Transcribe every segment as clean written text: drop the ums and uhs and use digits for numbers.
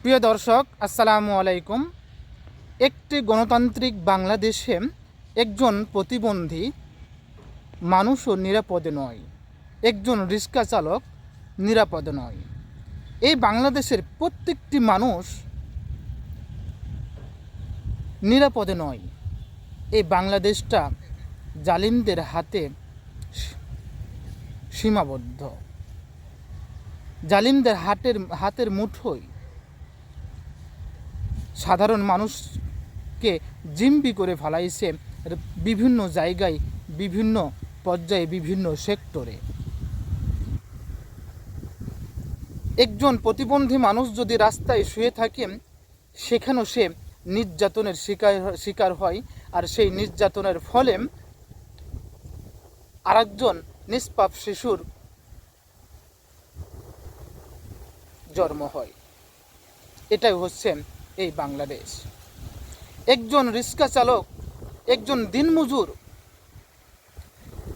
প্রিয় দর্শক, আসসালামু আলাইকুম। একটি গণতান্ত্রিক বাংলাদেশে একজন প্রতিবন্ধী মানুষও নিরাপদে নয়, একজন রিক্সা চালক নিরাপদে নয়। এই বাংলাদেশের প্রত্যেকটি মানুষ নিরাপদে নয়। এই বাংলাদেশটা জালিমদের হাতে সীমাবদ্ধ, জালিমদের হাতের মুঠোয় সাধারণ মানুষকে জিম্মি করে ফেলাইছে বিভিন্ন জায়গায়, বিভিন্ন পর্যায়ে, বিভিন্ন সেক্টরে। একজন প্রতিবন্ধী মানুষ যদি রাস্তায় শুয়ে থাকে, সেখানেও সে নির্যাতনের শিকার হয়, আর সেই নির্যাতনের ফলে আরেকজন নিষ্পাপ শিশুর জন্ম হয়। এটাই হচ্ছে এই বাংলাদেশ। একজন রিক্সা চালক, একজন দিনমজুর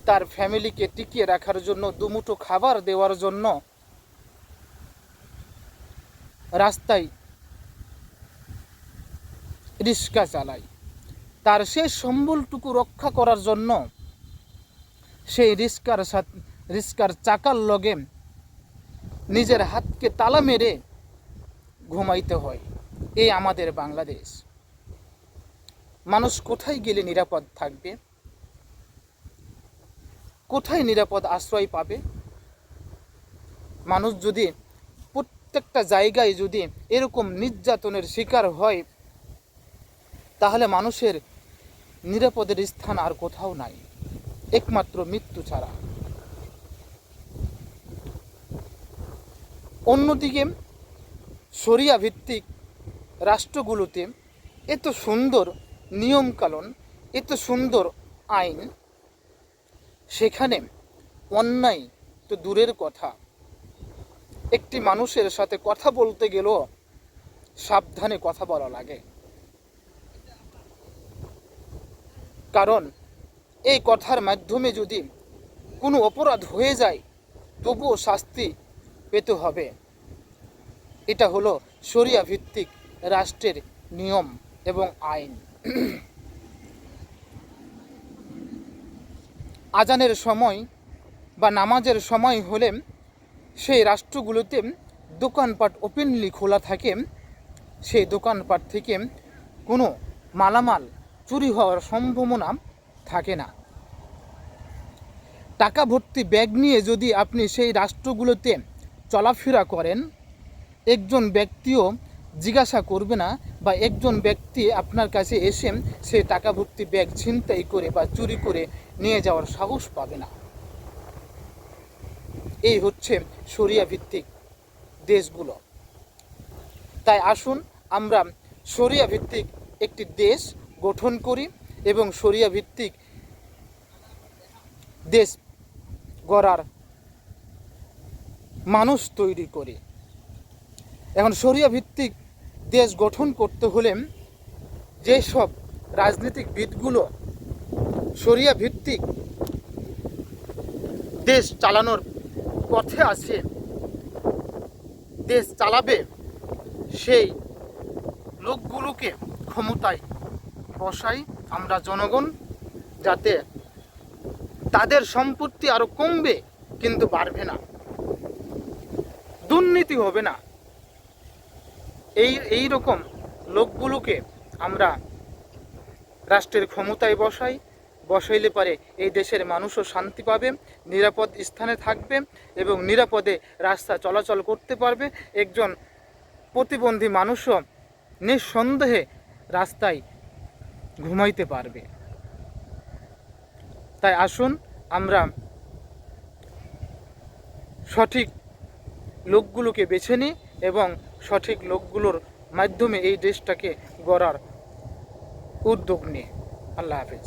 তার ফ্যামিলিকে টিকিয়ে রাখার জন্য, দুমুঠো খাবার দেওয়ার জন্য রাস্তায় রিক্সা চালায়। তার শেষ সম্বলটুকু রক্ষা করার জন্য সেই রিক্সার চাকার লগে নিজের হাতকে তালা মেরে ঘুমাইতে হয়। এই আমাদের বাংলাদেশ। মানুষ কোথায় গেলে নিরাপদ থাকবে? কোথায় নিরাপদ আশ্রয় পাবে? মানুষ যদি প্রত্যেকটা জায়গায় যদি এরকম নির্যাতনের শিকার হয়, তাহলে মানুষের নিরাপদের স্থান আর কোথাও নাই, একমাত্র মৃত্যু ছাড়া। অন্যদিকে শরিয়া ভিত্তিক রাষ্ট্রগুলোতে এত সুন্দর নিয়মকানুন, এত সুন্দর আইন, সেখানে অন্যায় তো দূরের কথা, একটি মানুষের সাথে কথা বলতে গেলেও সাবধানে কথা বলা লাগে। কারণ এই কথার মাধ্যমে যদি কোনো অপরাধ হয়ে যায়, তবুও শাস্তি পেতে হবে। এটা হলো শরিয়া ভিত্তিক রাষ্ট্রের নিয়ম এবং আইন। আজানের সময় বা নামাজের সময় হলে সেই রাষ্ট্রগুলোতে দোকানপাট ওপেনলি খোলা থাকে। সেই দোকানপাট থেকে কোনো মালামাল চুরি হওয়ার সম্ভাবনা থাকে না। টাকা ভর্তি ব্যাগ নিয়ে যদি আপনি সেই রাষ্ট্রগুলোতে চলাফেরা করেন, একজন ব্যক্তিও জিজ্ঞাসা করবে না, বা একজন ব্যক্তি আপনার কাছে এসে সে টাকা ভর্তি ব্যাগ ছিনতাই করে বা চুরি করে নিয়ে যাওয়ার সাহস পাবে না। এই হচ্ছে শরিয়া ভিত্তিক দেশগুলো। তাই আসুন আমরা শরিয়া ভিত্তিক একটি দেশ গঠন করি এবং শরিয়া ভিত্তিক দেশ গড়ার মানুষ তৈরি করি। এখন শরিয়া ভিত্তিক দেশ গঠন করতে হলে যেসব রাজনীতিকবিদগুলো শরিয়া ভিত্তিক দেশ চালানোর পথে আছে, দেশ চালাবে, সেই লোকগুলোকে ক্ষমতায় বসাই আমরা জনগণ, যাতে তাদের সম্পত্তি আরো কমবে কিন্তু বাড়বে না, দুর্নীতি হবে না। এই রকম লোকগুলোকে আমরা রাষ্ট্রের ক্ষমতায় বসাইলে পারে এই দেশের মানুষও শান্তি পাবে, নিরাপদ স্থানে থাকবে এবং নিরাপদে রাস্তা চলাচল করতে পারবে। একজন প্রতিবন্ধী মানুষও নিঃসন্দেহে রাস্তায় ঘুমাইতে পারবে। তাই আসুন আমরা সঠিক লোকগুলোকে বেছে নিই এবং সঠিক লোকগুলোর মাধ্যমে এই দেশটাকে গড়ার উদ্যোগ নিই। আল্লাহ হাফেজ।